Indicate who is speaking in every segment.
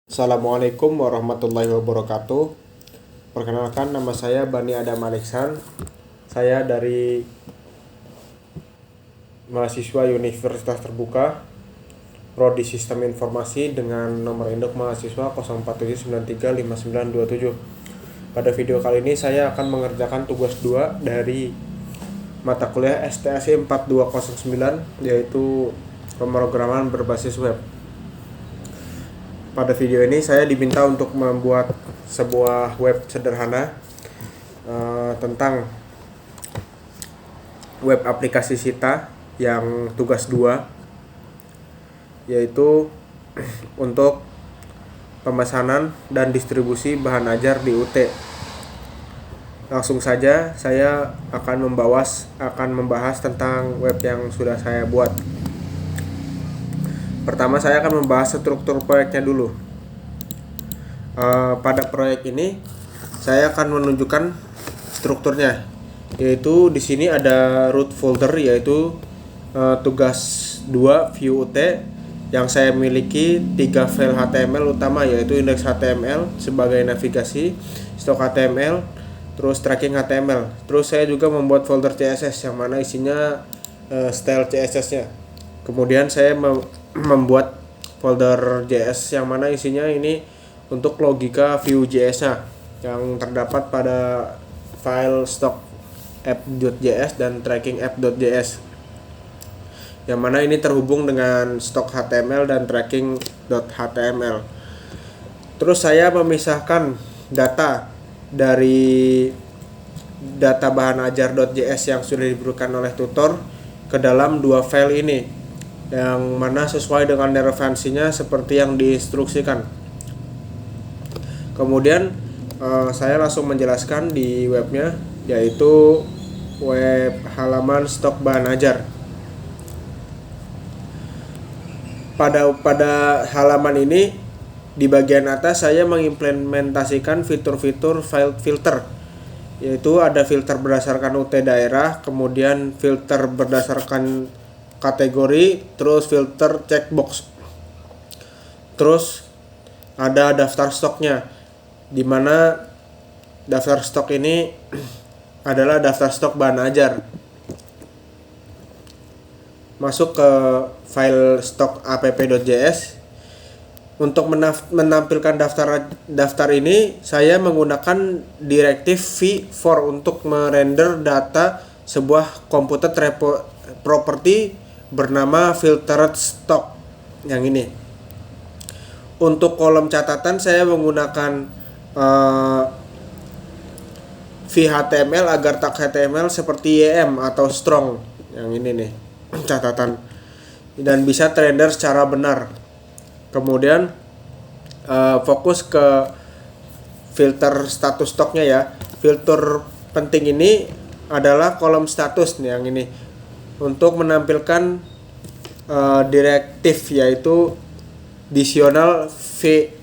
Speaker 1: Assalamualaikum warahmatullahi wabarakatuh. Perkenalkan, nama saya Bani Adam Alexan. Saya dari mahasiswa Universitas Terbuka Prodi Sistem Informasi dengan nomor induk mahasiswa 0479359927. Pada video kali ini saya akan mengerjakan tugas 2 dari mata kuliah STAC 4209, yaitu pemrograman berbasis web. Pada video ini saya diminta untuk membuat sebuah web sederhana tentang web aplikasi Sita yang tugas 2, yaitu untuk pemesanan dan distribusi bahan ajar di UT. Langsung saja saya akan membahas tentang web yang sudah saya buat. Pertama, saya akan membahas struktur proyeknya dulu. Pada proyek ini saya akan menunjukkan strukturnya, yaitu di sini ada root folder, yaitu tugas 2 view UT yang saya miliki 3 file HTML utama, yaitu index.html sebagai navigasi, stok HTML, terus tracking HTML. Terus saya juga membuat folder CSS yang mana isinya style CSS-nya. Kemudian saya membuat folder JS yang mana isinya ini untuk logika Vue.js-nya yang terdapat pada file stock app.js dan tracking app.js, yang mana ini terhubung dengan stok HTML dan tracking.html. Terus saya memisahkan data dari data bahan ajar.js yang sudah diberikan oleh tutor ke dalam 2 file ini, yang mana sesuai dengan relevansinya seperti yang diinstruksikan. Kemudian saya langsung menjelaskan di webnya, yaitu web halaman stok bahan ajar. Pada halaman ini di bagian atas saya mengimplementasikan fitur-fitur file filter, yaitu ada filter berdasarkan UT daerah, kemudian filter berdasarkan kategori, terus filter checkbox. Terus ada daftar stoknya, di mana daftar stok ini adalah daftar stok bahan ajar. Masuk ke file stok app.js. Untuk menampilkan daftar ini, saya menggunakan direktif v-for untuk merender data sebuah computed property bernama filtered stock yang ini. Untuk kolom catatan saya menggunakan v-html agar tag HTML seperti YM atau strong yang ini nih catatan, dan bisa terrender secara benar. Kemudian fokus ke filter status stoknya ya. Filter penting ini adalah kolom status nih yang ini, untuk menampilkan direktif, yaitu conditional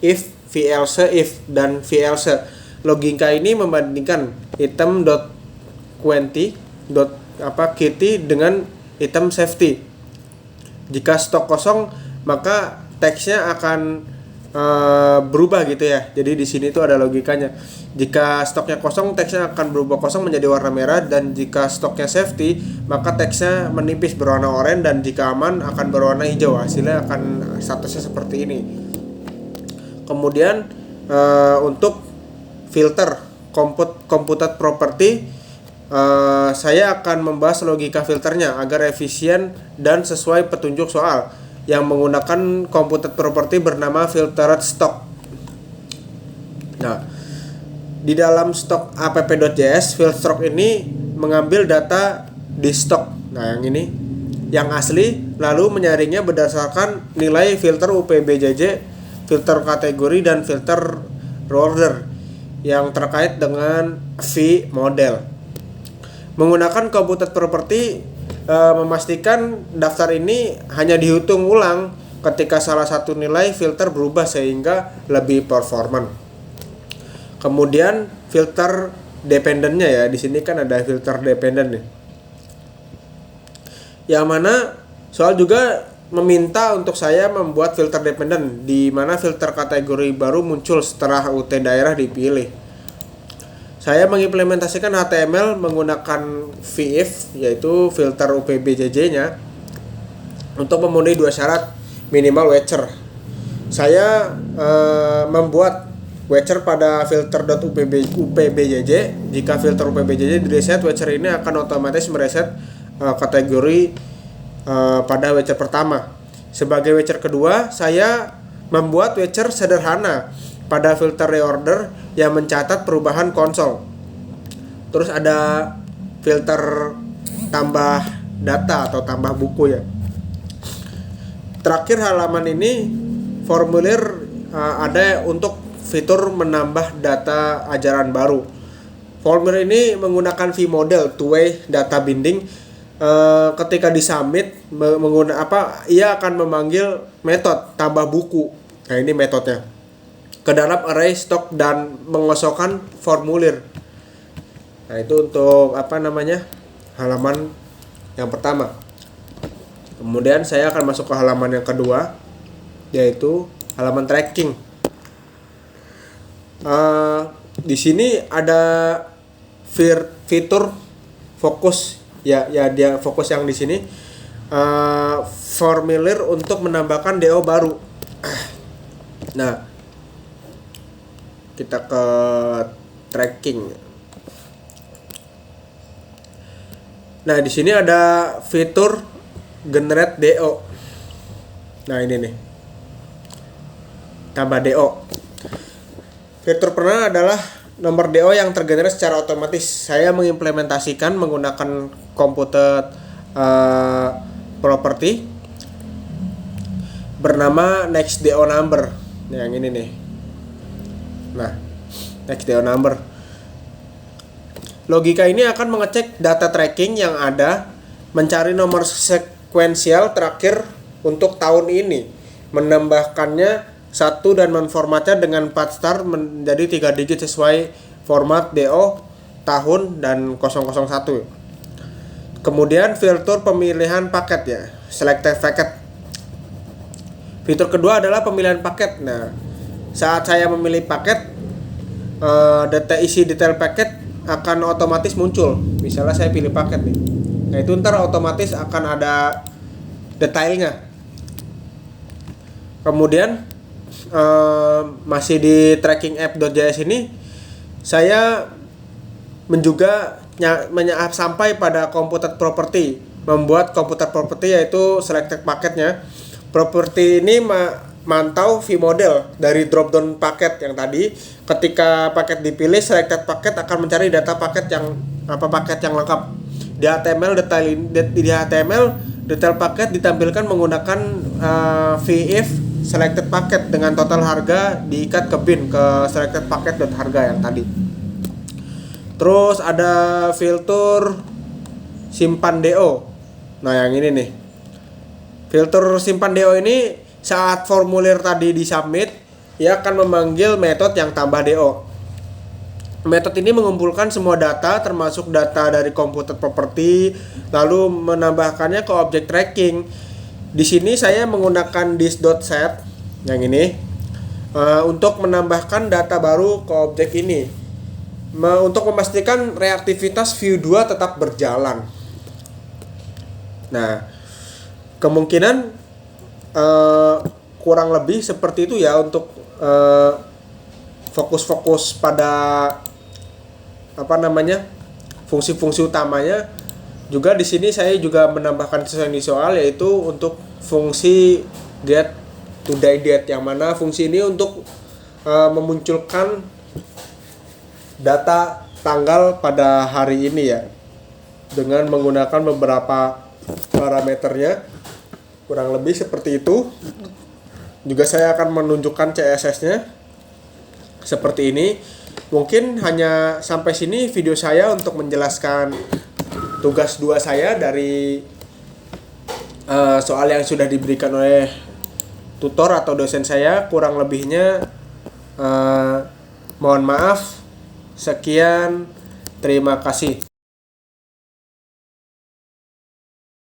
Speaker 1: if, velse if, dan velse. Logika ini membandingkan item.quantity dengan item safety. Jika stok kosong, maka teksnya akan berubah gitu ya. Jadi di sini tuh ada logikanya. Jika stoknya kosong, teksnya akan berubah kosong menjadi warna merah, dan jika stoknya safety, maka teksnya menipis berwarna oranye, dan jika aman akan berwarna hijau. Hasilnya akan statusnya seperti ini. Kemudian untuk filter computed property, saya akan membahas logika filternya agar efisien dan sesuai petunjuk soal yang menggunakan computed property bernama filtered stock. Nah, di dalam stok app.js, filter ini mengambil data di stok, nah yang ini, yang asli, lalu menyaringnya berdasarkan nilai filter UPBJJ, filter kategori, dan filter order yang terkait dengan V model. Menggunakan computed property memastikan daftar ini hanya dihitung ulang ketika salah satu nilai filter berubah sehingga lebih performan. Kemudian filter dependentnya ya, di sini kan ada filter dependent nih. Yang mana soal juga meminta untuk saya membuat filter dependent, di mana filter kategori baru muncul setelah UT daerah dipilih. Saya mengimplementasikan HTML menggunakan VIF, yaitu filter UPBJJ-nya, untuk memenuhi dua syarat minimal Wetcher. Saya membuat Wetcher pada filter.upbjj. Jika filter UPBJJ di reset, Wetcher ini akan otomatis mereset kategori pada Wetcher pertama. Sebagai Wetcher kedua, saya membuat Wetcher sederhana pada filter reorder yang mencatat perubahan konsol. Terus ada filter tambah data atau tambah buku ya. Terakhir halaman ini formulir ada untuk fitur menambah data ajaran baru. Formulir ini menggunakan vModel two-way data binding. Ketika disubmit ia akan memanggil metode tambah buku. Nah, ini metodenya ke dalam array stok dan mengosongkan formulir. Nah, itu untuk halaman yang pertama. Kemudian saya akan masuk ke halaman yang kedua, yaitu halaman tracking. Di sini ada fitur fokus. Ya dia fokus yang di sini formulir untuk menambahkan DO baru. Nah, kita ke tracking. Nah, di sini ada fitur generate DO. Nah, ini nih. Tambah DO. Fitur pertama adalah nomor DO yang tergenerate secara otomatis. Saya mengimplementasikan menggunakan komputer property bernama next DO number. Yang ini nih. Nah, next DO number. Logika ini akan mengecek data tracking yang ada, mencari nomor sekuensial terakhir untuk tahun ini, menambahkannya 1 dan menformatnya dengan 4 star menjadi 3 digit sesuai format DO, tahun, dan 001. Kemudian filter pemilihan paket ya, selected packet. Fitur kedua adalah pemilihan paket. Nah, saat saya memilih paket, isi detail paket akan otomatis muncul. Misalnya saya pilih paket nih. Nah, itu ntar otomatis akan ada detailnya. Kemudian masih di tracking app.js ini, saya juga sampai pada komputer property, membuat komputer property yaitu selected paketnya. Property ini mantau vModel dari dropdown paket yang tadi. Ketika paket dipilih, selected paket akan mencari data paket yang lengkap. Di HTML detail paket ditampilkan menggunakan VIF selected paket dengan total harga diikat ke bin ke selected paket.harga yang tadi. Terus ada filter simpan DO. Nah, yang ini nih. Filter simpan DO ini saat formulir tadi disubmit, ia akan memanggil metode yang tambah DO. Metode ini mengumpulkan semua data termasuk data dari komputer property lalu menambahkannya ke objek tracking. Di sini saya menggunakan this.set yang ini untuk menambahkan data baru ke objek ini, untuk memastikan reaktivitas view 2 tetap berjalan. Nah, kemungkinan kurang lebih seperti itu ya untuk fokus-fokus pada fungsi-fungsi utamanya. Juga di sini saya juga menambahkan sesuai di soal, yaitu untuk fungsi get today date, yang mana fungsi ini untuk memunculkan data tanggal pada hari ini ya, dengan menggunakan beberapa parameternya, kurang lebih seperti itu. Juga saya akan menunjukkan CSS-nya seperti ini. Mungkin hanya sampai sini video saya untuk menjelaskan tugas 2 saya dari soal yang sudah diberikan oleh tutor atau dosen saya. Kurang lebihnya mohon maaf. Sekian, terima kasih.